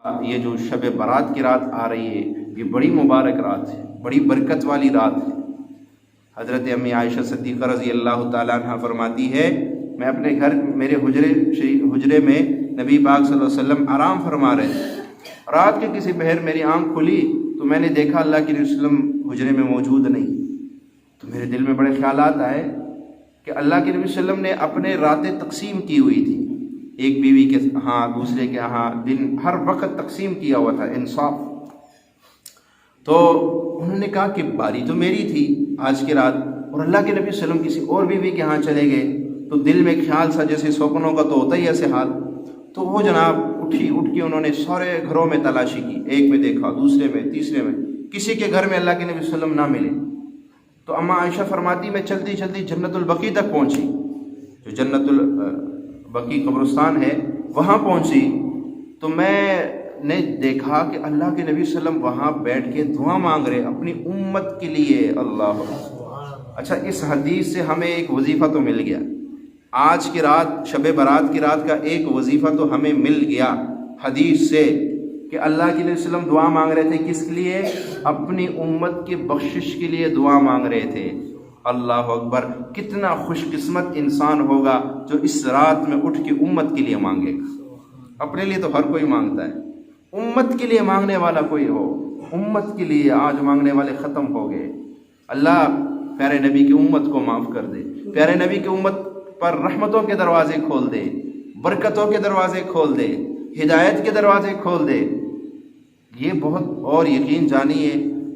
یہ جو شب برات کی رات آ رہی ہے یہ بڑی مبارک رات ہے، بڑی برکت والی رات ہے۔ حضرت امی عائشہ صدیقہ رضی اللہ تعالیٰ عنہ فرماتی ہے، میں اپنے گھر میرے حجرے میں نبی پاک صلی اللہ علیہ وسلم آرام فرما رہے تھے۔ رات کے کسی پہر میری آنکھ کھلی تو میں نے دیکھا اللہ کے نبی صلی اللہ علیہ وسلم حجرے میں موجود نہیں، تو میرے دل میں بڑے خیالات آئے کہ اللہ کے نبی صلی اللہ علیہ وسلم نے اپنے راتیں تقسیم کی ہوئی تھی، ایک بیوی کے ہاں دوسرے کے ہاں، دن ہر وقت تقسیم کیا ہوا تھا، انصاف۔ تو انہوں نے کہا کہ باری تو میری تھی آج کی رات، اور اللہ کے نبی صلی اللہ علیہ وسلم کسی اور بیوی کے ہاں چلے گئے، تو دل میں خیال سا جیسے سوپنوں کا تو ہوتا ہی ایسے حال۔ تو وہ جناب اٹھ کے انہوں نے سارے گھروں میں تلاشی کی، ایک میں دیکھا، دوسرے میں، تیسرے میں، کسی کے گھر میں اللہ کے نبی صلی اللہ علیہ وسلم نہ ملے۔ تو اماں عائشہ فرماتی میں چلتی چلتی جنت البقیع تک پہنچی، جو جنت البقیع قبرستان ہے وہاں پہنچی، تو میں نے دیکھا کہ اللہ کے نبی صلی اللہ علیہ وسلم وہاں بیٹھ کے دعا مانگ رہے اپنی امت کے لیے۔ اللہ اچھا، اس حدیث سے ہمیں ایک وظیفہ تو مل گیا، آج کی رات شب برات کی رات کا ایک وظیفہ تو ہمیں مل گیا حدیث سے، کہ اللہ کے نبی صلی اللہ علیہ وسلم دعا مانگ رہے تھے کس کے لیے؟ اپنی امت کی بخشش کے لیے دعا مانگ رہے تھے۔ اللہ اکبر، کتنا خوش قسمت انسان ہوگا جو اس رات میں اٹھ کے امت کے لیے مانگے گا۔ اپنے لیے تو ہر کوئی مانگتا ہے، امت کے لیے مانگنے والا کوئی ہو، امت کے لیے آج مانگنے والے ختم ہو گئے۔ اللہ پیارے نبی کی امت کو معاف کر دے، پیارے نبی کی امت پر رحمتوں کے دروازے کھول دے، برکتوں کے دروازے کھول دے، ہدایت کے دروازے کھول دے۔ یہ بہت، اور یقین جانیے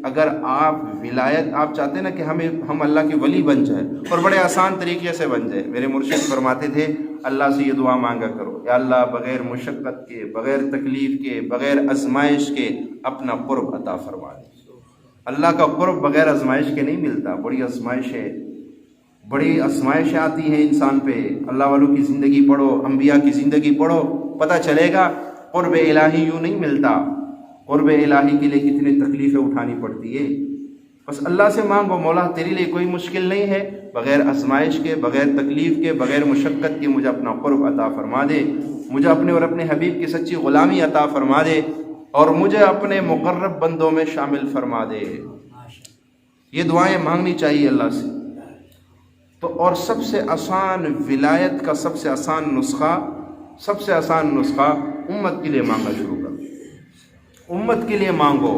اگر آپ ولایت آپ چاہتے ہیں نا کہ ہم اللہ کے ولی بن جائیں، اور بڑے آسان طریقے سے بن جائیں، میرے مرشد فرماتے تھے اللہ سے یہ دعا مانگا کرو، یا اللہ بغیر مشقت کے، بغیر تکلیف کے، بغیر آزمائش کے اپنا قرب عطا فرما دے۔ اللہ کا قرب بغیر آزمائش کے نہیں ملتا، بڑی آزمائش ہے، بڑی آزمائشیں آتی ہیں انسان پہ۔ اللہ والوں کی زندگی پڑھو، انبیاء کی زندگی پڑھو، پتہ چلے گا قرب الہی یوں نہیں ملتا، قرب الہی کے لیے کتنی تکلیفیں اٹھانی پڑتی ہے۔ بس اللہ سے مانگو، مولا تیرے لیے کوئی مشکل نہیں ہے، بغیر آزمائش کے، بغیر تکلیف کے، بغیر مشقت کے مجھے اپنا قرب عطا فرما دے، مجھے اپنے اور اپنے حبیب کی سچی غلامی عطا فرما دے، اور مجھے اپنے مقرب بندوں میں شامل فرما دے۔ یہ دعائیں مانگنی چاہیے اللہ سے۔ تو اور سب سے آسان ولایت کا سب سے آسان نسخہ امت کے لیے مانگنا شروع کرو، امت کے لیے مانگو،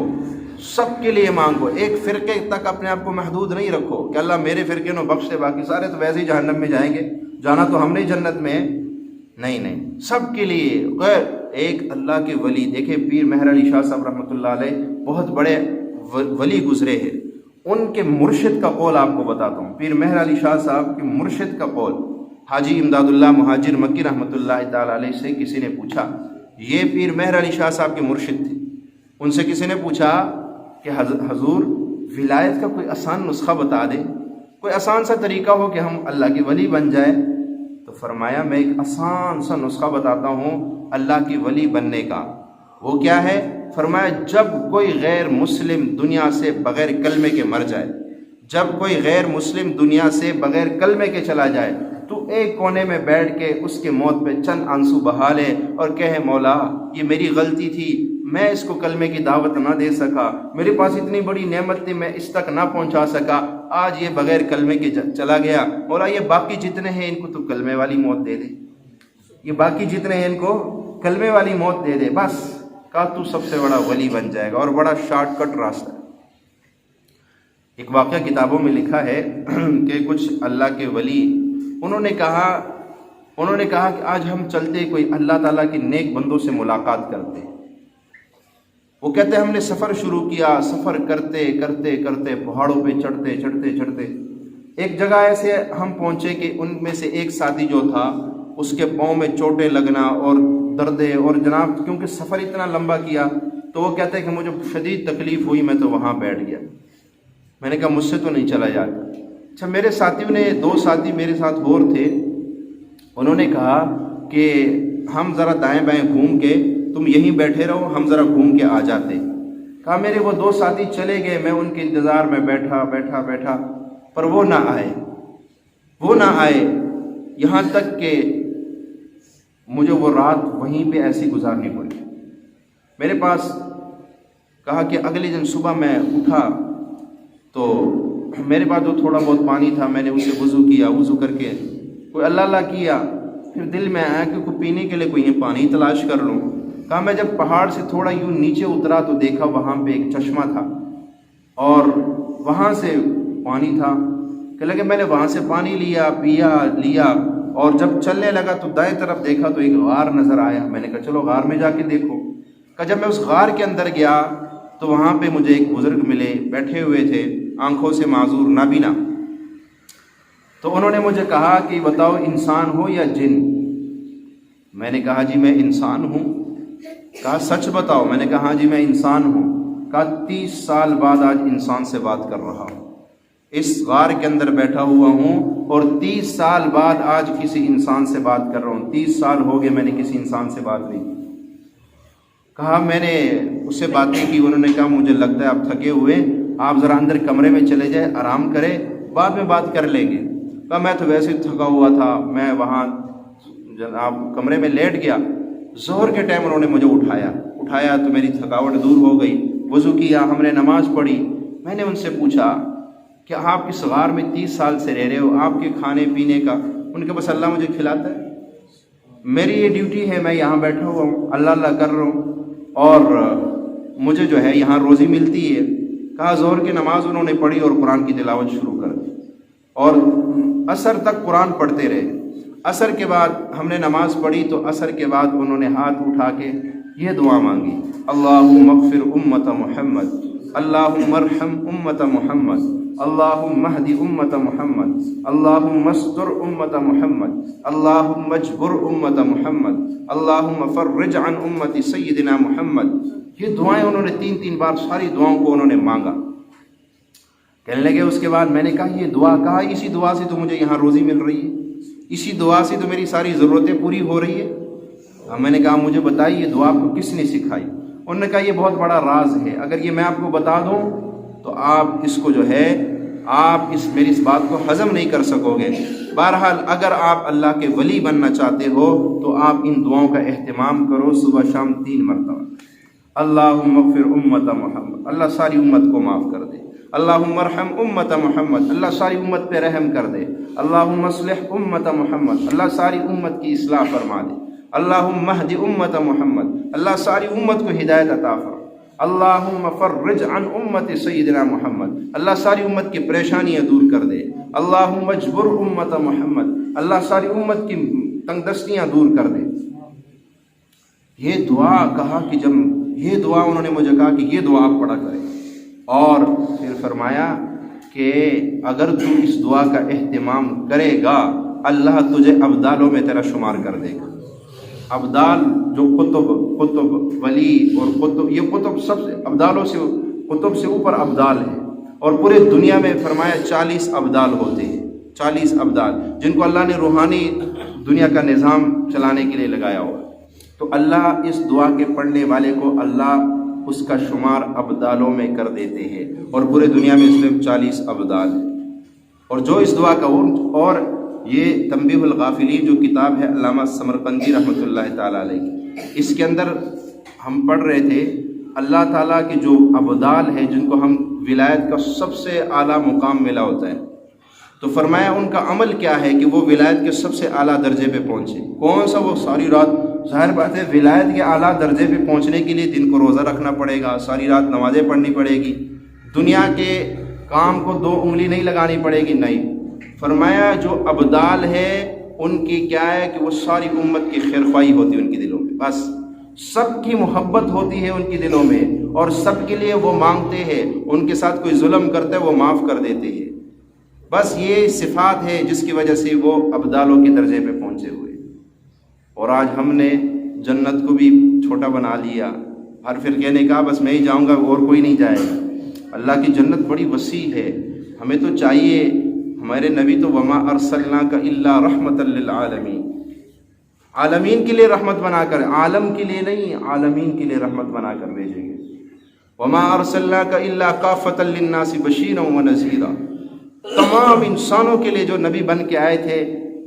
سب کے لیے مانگو۔ ایک فرقے تک اپنے آپ کو محدود نہیں رکھو کہ اللہ میرے فرقے نو بخش دے، باقی سارے تو ویسے ہی جہنم میں جائیں گے، جانا تو ہم نے جنت میں ہے۔ نہیں، سب کے لیے غیر ایک اللہ کے ولی۔ دیکھیں پیر مہر علی شاہ صاحب رحمۃ اللہ علیہ بہت بڑے ولی گزرے ہیں، ان کے مرشد کا قول آپ کو بتاتا ہوں۔ پیر مہر علی شاہ صاحب کے مرشد کا قول، حاجی امداد اللہ مہاجر مکی رحمۃ اللہ تعالی علیہ سے کسی نے پوچھا، یہ پیر مہر علی شاہ صاحب کے مرشد تھے، ان سے کسی نے پوچھا کہ حضور ولایت کا کوئی آسان نسخہ بتا دیں، کوئی آسان سا طریقہ ہو کہ ہم اللہ کے ولی بن جائیں۔ تو فرمایا میں ایک آسان سا نسخہ بتاتا ہوں اللہ کی ولی بننے کا۔ وہ کیا ہے؟ فرمایا جب کوئی غیر مسلم دنیا سے بغیر کلمے کے مر جائے، جب کوئی غیر مسلم دنیا سے بغیر کلمے کے چلا جائے، تو ایک کونے میں بیٹھ کے اس کے موت پہ چند آنسو بہا لے اور کہے مولا یہ میری غلطی تھی، میں اس کو کلمے کی دعوت نہ دے سکا، میرے پاس اتنی بڑی نعمت تھی میں اس تک نہ پہنچا سکا، آج یہ بغیر کلمے کے چلا گیا، مولا یہ باقی جتنے ہیں ان کو تو کلمے والی موت دے دے، یہ باقی جتنے ہیں ان کو کلمے والی موت دے دے، بس کہا تو سب سے بڑا ولی بن جائے گا، اور بڑا شارٹ کٹ راستہ۔ ایک واقعہ کتابوں میں لکھا ہے کہ کچھ اللہ کے ولی انہوں نے کہا کہ آج ہم چلتے کوئی اللہ تعالیٰ کے نیک بندوں سے ملاقات کرتے۔ وہ کہتے ہم نے سفر شروع کیا، سفر کرتے کرتے کرتے پہاڑوں پہ چڑھتے ایک جگہ ایسے ہم پہنچے کہ ان میں سے ایک ساتھی جو تھا اس کے پاؤں میں چوٹیں لگنا اور دردیں، اور جناب کیونکہ سفر اتنا لمبا کیا تو وہ کہتے ہیں کہ مجھے شدید تکلیف ہوئی، میں تو وہاں بیٹھ گیا۔ میں نے کہا مجھ سے تو نہیں چلا جاتا۔ اچھا، میرے ساتھیوں نے، دو ساتھی میرے ساتھ اور تھے، انہوں نے کہا کہ ہم ذرا دائیں بائیں گھوم کے، تم یہیں بیٹھے رہو، ہم ذرا گھوم کے آ جاتے۔ کہا میرے وہ دو ساتھی چلے گئے، میں ان کے انتظار میں بیٹھا پر وہ نہ آئے، یہاں تک کہ مجھے وہ رات وہیں پہ ایسی گزارنی پڑی۔ میرے پاس کہا کہ اگلے دن صبح میں اٹھا تو میرے پاس جو تھوڑا بہت پانی تھا میں نے اسے وضو کیا، وضو کر کے کوئی اللہ کیا، پھر دل میں آیا کہ کوئی پینے کے لیے کوئی پانی تلاش کر لوں۔ کہا میں جب پہاڑ سے تھوڑا یوں نیچے اترا تو دیکھا وہاں پہ ایک چشمہ تھا اور وہاں سے پانی تھا، کہ لگے میں نے وہاں سے پانی لیا، لیا اور جب چلنے لگا تو دائیں طرف دیکھا تو ایک غار نظر آیا۔ میں نے کہا چلو غار میں جا کے دیکھو۔ کہ جب میں اس غار کے اندر گیا تو وہاں پہ مجھے ایک بزرگ ملے، بیٹھے ہوئے تھے، آنکھوں سے معذور، نابینا۔ تو انہوں نے مجھے کہا کہ بتاؤ انسان ہو یا جن؟ میں نے کہا جی میں انسان ہوں۔ کہا سچ بتاؤ؟ میں نے کہا ہاں جی میں انسان ہوں۔ کہا 30 سال بعد آج انسان سے بات کر رہا ہوں، اس غار کے اندر بیٹھا ہوا ہوں اور 30 سال بعد آج کسی انسان سے بات کر رہا ہوں۔ 30 سال ہو گئے میں نے کسی انسان سے بات نہیں کی۔ کہا میں نے اس سے باتیں کی، انہوں نے کہا مجھے لگتا ہے آپ تھکے ہوئے، آپ ذرا اندر کمرے میں چلے جائے، آرام کرے، بعد میں بات کر لیں گے۔ کہا میں تو ویسے تھکا ہوا تھا، میں وہاں جناب کمرے میں لیٹ گیا۔ ظہر کے ٹائم انہوں نے مجھے اٹھایا تو میری تھکاوٹ دور ہو گئی، وضو کیا، ہم نے نماز پڑھی۔ میں نے ان سے پوچھا کہ آپ اس غار میں 30 سال سے رہ رہے ہو، آپ کے کھانے پینے کا؟ ان کے بس اللہ مجھے کھلاتا ہے، میری یہ ڈیوٹی ہے، میں یہاں بیٹھا ہوا ہوں، اللہ کر رہا ہوں اور مجھے جو ہے یہاں روزی ملتی ہے۔ کہا ظہر کی نماز انہوں نے پڑھی اور قرآن کی تلاوت شروع کر دی اور عصر تک قرآن پڑھتے رہے۔ عصر کے بعد ہم نے نماز پڑھی تو عصر کے بعد انہوں نے ہاتھ اٹھا کے یہ دعا مانگی، اللہم اغفر امت محمد، اللہم ارحم امت محمد، اللہم اہد امت محمد، اللہم استر امت محمد، اللہم اجبر امت محمد، اللہم فرج عن امت سیدنا محمد۔ یہ دعائیں انہوں نے 3 بار ساری دعاؤں کو انہوں نے مانگا۔ کہنے لگے اس کے بعد میں نے کہا یہ دعا، کہا اسی دعا سے تو مجھے یہاں روزی مل رہی ہے، اسی دعا سے تو میری ساری ضرورتیں پوری ہو رہی ہے۔ میں نے کہا مجھے بتائیے یہ دعا آپ کو کس نے سکھائی؟ انہوں نے کہا یہ بہت بڑا راز ہے، اگر یہ میں آپ کو بتا دوں تو آپ اس کو جو ہے آپ میری اس بات کو ہضم نہیں کر سکو گے۔ بہرحال اگر آپ اللہ کے ولی بننا چاہتے ہو تو آپ ان دعاؤں کا اہتمام کرو صبح شام 3 مرتبہ۔ اللہم اغفر امت محمد، اللہ ساری امت کو معاف کر دے۔ اللہم ارحم امت محمد، اللہ ساری امت پہ رحم کر دے۔ اللہم اصلح امت محمد، اللہ ساری امت کی اصلاح فرما دے۔ اللہم اہد امت محمد، اللہ ساری امت کو ہدایت عطا فرما۔ اللہم فرج عن امت سیدنا محمد، اللہ ساری امت کی پریشانیاں دور کر دے۔ اللہم اجبر امت محمد، اللہ ساری امت کی تنگ دستیاں دور کر دے۔ یہ دعا کہا کہ جب یہ دعا انہوں نے مجھے کہا کہ یہ دعا آپ پڑھا کریں، اور پھر فرمایا کہ اگر تو اس دعا کا اہتمام کرے گا اللہ تجھے ابدالوں میں تیرا شمار کر دے گا۔ ابدال جو قطب ولی اور قطب، یہ قطب سب سے ابدالوں سے، قطب سے اوپر ابدال ہے، اور پورے دنیا میں فرمایا 40 ابدال ہوتے ہیں، 40 ابدال جن کو اللہ نے روحانی دنیا کا نظام چلانے کے لیے لگایا ہوا۔ تو اللہ اس دعا کے پڑھنے والے کو اللہ اس کا شمار ابدالوں میں کر دیتے ہیں، اور پورے دنیا میں صرف 40 ابدال ہیں۔ اور جو اس دعا کا اور یہ تنبیہ الغافلین جو کتاب ہے علامہ سمرقندی رحمۃ اللہ تعالیٰ علیہ، اس کے اندر ہم پڑھ رہے تھے اللہ تعالیٰ کے جو ابدال ہیں جن کو ہم ولایت کا سب سے اعلیٰ مقام ملا ہوتا ہے، تو فرمایا ان کا عمل کیا ہے کہ وہ ولایت کے سب سے اعلیٰ درجے پہ پہنچے۔ کون سا؟ وہ ساری رات، ظاہر بات ہے ولایت کے اعلیٰ درجے پہ پہنچنے کے لیے دن کو روزہ رکھنا پڑے گا، ساری رات نمازیں پڑھنی پڑے گی، دنیا کے کام کو 2 انگلی نہیں لگانی پڑے گی، نہیں۔ فرمایا جو ابدال ہے ان کی کیا ہے کہ وہ ساری امت کی خیرخواہی ہوتی ہے ان کے دلوں میں، بس سب کی محبت ہوتی ہے ان کے دلوں میں، اور سب کے لیے وہ مانگتے ہیں، ان کے ساتھ کوئی ظلم کرتا ہے وہ معاف کر دیتے ہیں۔ بس یہ صفات ہے جس کی وجہ سے وہ ابدالوں کے درجے پہ پہنچے ہوئے۔ اور آج ہم نے جنت کو بھی چھوٹا بنا لیا، ہر فرقے نے کہا بس میں ہی جاؤں گا اور کوئی نہیں جائے گا۔ اللہ کی جنت بڑی وسیع ہے، ہمیں تو چاہیے، ہمارے نبی تو وما ارسلناک الا رحمۃ للعالمین، عالمین کے لیے رحمت بنا کر، عالم کے لیے نہیں، عالمین کے لیے رحمت بنا کر بھیجیں گے۔ وما ارسلناک الا کافۃ للناس بشیرا ونذیرا، تمام انسانوں کے لیے جو نبی بن کے آئے تھے،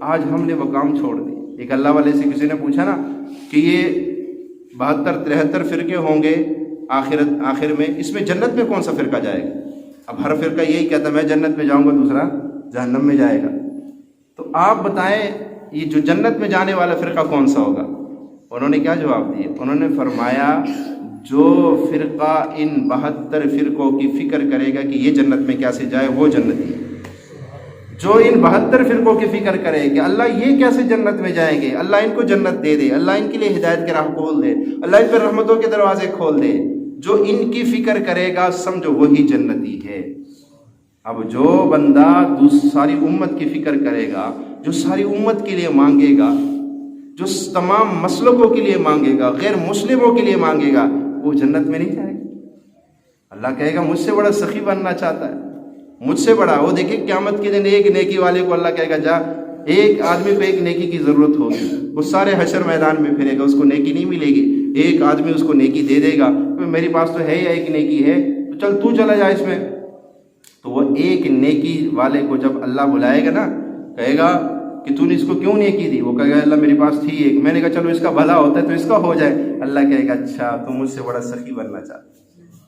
آج ہم نے وہ کام چھوڑ دی۔ ایک اللہ والے سے کسی نے پوچھا نا کہ یہ 72-73 فرقے ہوں گے آخر میں، اس میں جنت میں کون سا فرقہ جائے گا؟ اب ہر فرقہ یہی کہتا ہے میں جنت میں جاؤں گا، دوسرا جہنم میں جائے گا۔ تو آپ بتائیں یہ جو جنت میں جانے والا فرقہ کون سا ہوگا؟ انہوں نے کیا جواب دیا؟ انہوں نے فرمایا جو فرقہ ان 72 فرقوں کی فکر کرے گا کہ یہ جنت میں کیسے جائے وہ جنتی ہے۔ جو ان 72 فرقوں کی فکر کرے کہ اللہ یہ کیسے جنت میں جائیں گے، اللہ ان کو جنت دے دے، اللہ ان کے لیے ہدایت کے راہ کھول دے، اللہ ان پر رحمتوں کے دروازے کھول دے، جو ان کی فکر کرے گا سمجھو وہی جنتی ہے۔ اب جو بندہ ساری امت کی فکر کرے گا، جو ساری امت کے لیے مانگے گا، جو تمام مسلکوں کے لیے مانگے گا، غیر مسلموں کے لیے مانگے گا، وہ جنت میں نہیں جائے گا۔ اللہ کہے گا مجھ سے بڑا سخی بننا چاہتا ہے، مجھ سے بڑا۔ وہ دیکھیں قیامت کے دن ایک نیکی والے کو اللہ کہے گا جا، ایک آدمی کو ایک نیکی کی ضرورت ہوگی، وہ سارے حشر میدان میں پھرے گا، اس کو نیکی نہیں ملے گی، ایک آدمی اس کو نیکی دے دے گا، میرے پاس تو ہے یا ایک نیکی ہے تو چل تو چلا جا اس میں۔ تو وہ ایک نیکی والے کو جب اللہ بلائے گا نا، کہے گا کہ تو نے اس کو کیوں نیکی دی؟ وہ کہے گا اللہ میرے پاس تھی ایک، میں نے کہا چلو اس کا بھلا ہوتا ہے تو اس کا ہو جائے۔ اللہ کہے گا اچھا تم مجھ سے بڑا سخی بننا چاہتا ہے۔